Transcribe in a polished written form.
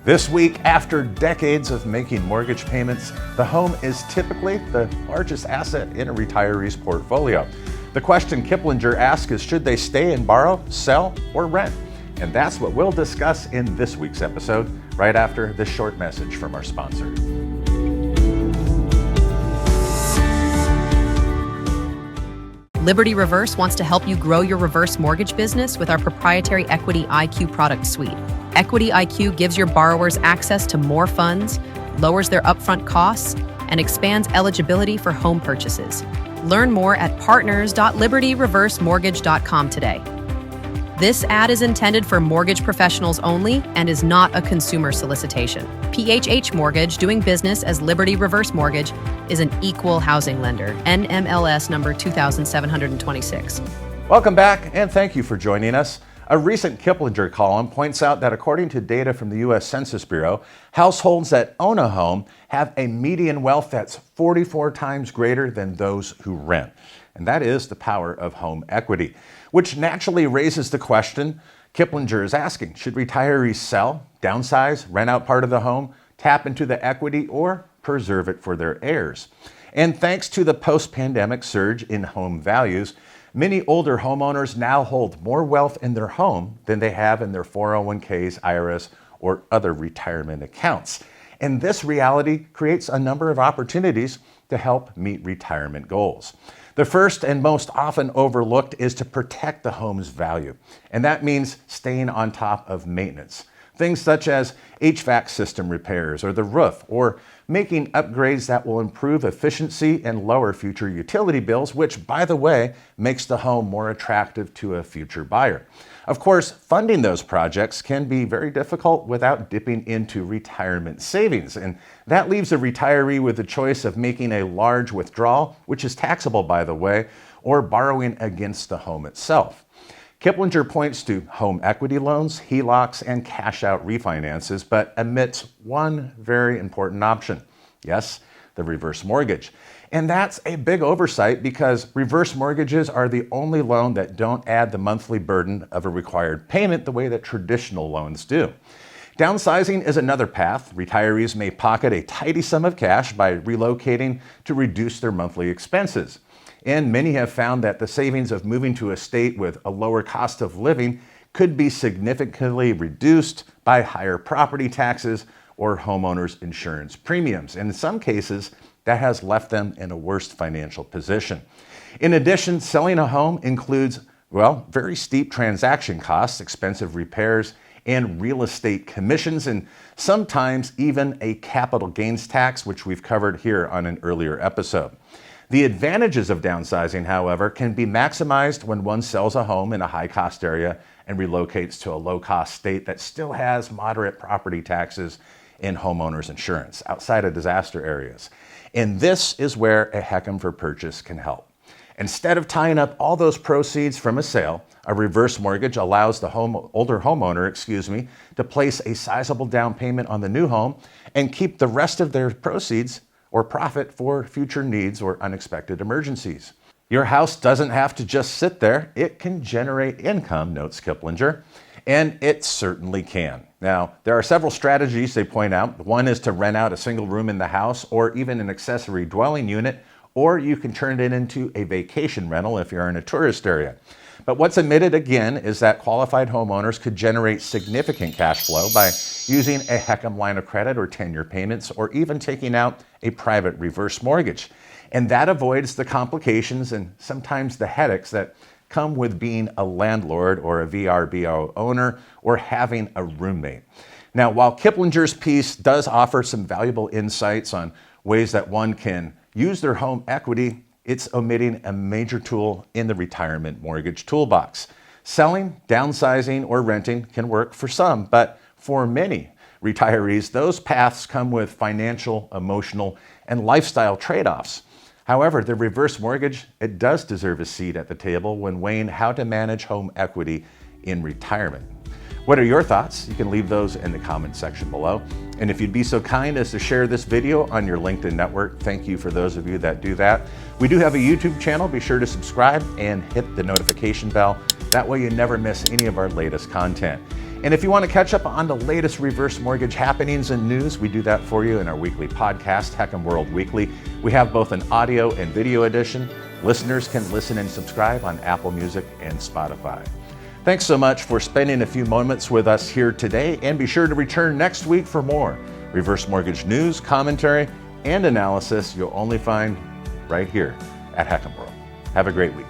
This week, after decades of making mortgage payments, the home is typically the largest asset in a retiree's portfolio. The question Kiplinger asks is, should they stay and borrow, sell, or rent? And that's what we'll discuss in this week's episode, right after this short message from our sponsor. Liberty Reverse wants to help you grow your reverse mortgage business with our proprietary Equity IQ product suite. Equity IQ gives your borrowers access to more funds, lowers their upfront costs, and expands eligibility for home purchases. Learn more at partners.libertyreversemortgage.com today. This ad is intended for mortgage professionals only and is not a consumer solicitation. PHH Mortgage, doing business as Liberty Reverse Mortgage, is an equal housing lender. NMLS number 2726. Welcome back, and thank you for joining us. A recent Kiplinger column points out that according to data from the U.S. Census Bureau, households that own a home have a median wealth that's 44 times greater than those who rent. And that is the power of home equity, which naturally raises the question Kiplinger is asking: should retirees sell, downsize, rent out part of the home, tap into the equity, or preserve it for their heirs? And thanks to the post-pandemic surge in home values, many older homeowners now hold more wealth in their home than they have in their 401ks, IRAs, or other retirement accounts. And this reality creates a number of opportunities to help meet retirement goals. The first and most often overlooked is to protect the home's value. And that means staying on top of maintenance. Things such as HVAC system repairs or the roof, or making upgrades that will improve efficiency and lower future utility bills, which, by the way, makes the home more attractive to a future buyer. Of course, funding those projects can be very difficult without dipping into retirement savings, and that leaves a retiree with the choice of making a large withdrawal, which is taxable, by the way, or borrowing against the home itself. Kiplinger points to home equity loans, HELOCs, and cash-out refinances, but omits one very important option. Yes, the reverse mortgage. And that's a big oversight because reverse mortgages are the only loan that don't add the monthly burden of a required payment the way that traditional loans do. Downsizing is another path. Retirees may pocket a tidy sum of cash by relocating to reduce their monthly expenses. And many have found that the savings of moving to a state with a lower cost of living could be significantly reduced by higher property taxes or homeowners' insurance premiums. And in some cases, that has left them in a worse financial position. In addition, selling a home includes, very steep transaction costs, expensive repairs, and real estate commissions, and sometimes even a capital gains tax, which we've covered here on an earlier episode. The advantages of downsizing, however, can be maximized when one sells a home in a high-cost area and relocates to a low-cost state that still has moderate property taxes and homeowners insurance outside of disaster areas. And this is where a HECM for purchase can help. Instead of tying up all those proceeds from a sale, a reverse mortgage allows the older homeowner, to place a sizable down payment on the new home and keep the rest of their proceeds or profit for future needs or unexpected emergencies. Your house doesn't have to just sit there. It can generate income, notes Kiplinger, and it certainly can. Now, there are several strategies they point out. One is to rent out a single room in the house or even an accessory dwelling unit, or you can turn it into a vacation rental if you're in a tourist area. But what's omitted again is that qualified homeowners could generate significant cash flow by using a HECM line of credit or 10-year payments, or even taking out a private reverse mortgage. And that avoids the complications and sometimes the headaches that come with being a landlord or a VRBO owner or having a roommate. Now, while Kiplinger's piece does offer some valuable insights on ways that one can use their home equity, it's omitting a major tool in the retirement mortgage toolbox. Selling, downsizing, or renting can work for some, but for many retirees, those paths come with financial, emotional, and lifestyle trade-offs. However, the reverse mortgage, it does deserve a seat at the table when weighing how to manage home equity in retirement. What are your thoughts? You can leave those in the comment section below. And if you'd be so kind as to share this video on your LinkedIn network, thank you for those of you that do that. We do have a YouTube channel. Be sure to subscribe and hit the notification bell. That way you never miss any of our latest content. And if you want to catch up on the latest reverse mortgage happenings and news, we do that for you in our weekly podcast, Heck'em World Weekly. We have both an audio and video edition. Listeners can listen and subscribe on Apple Music and Spotify. Thanks so much for spending a few moments with us here today, and be sure to return next week for more reverse mortgage news, commentary, and analysis you'll only find right here at Heck'em World. Have a great week.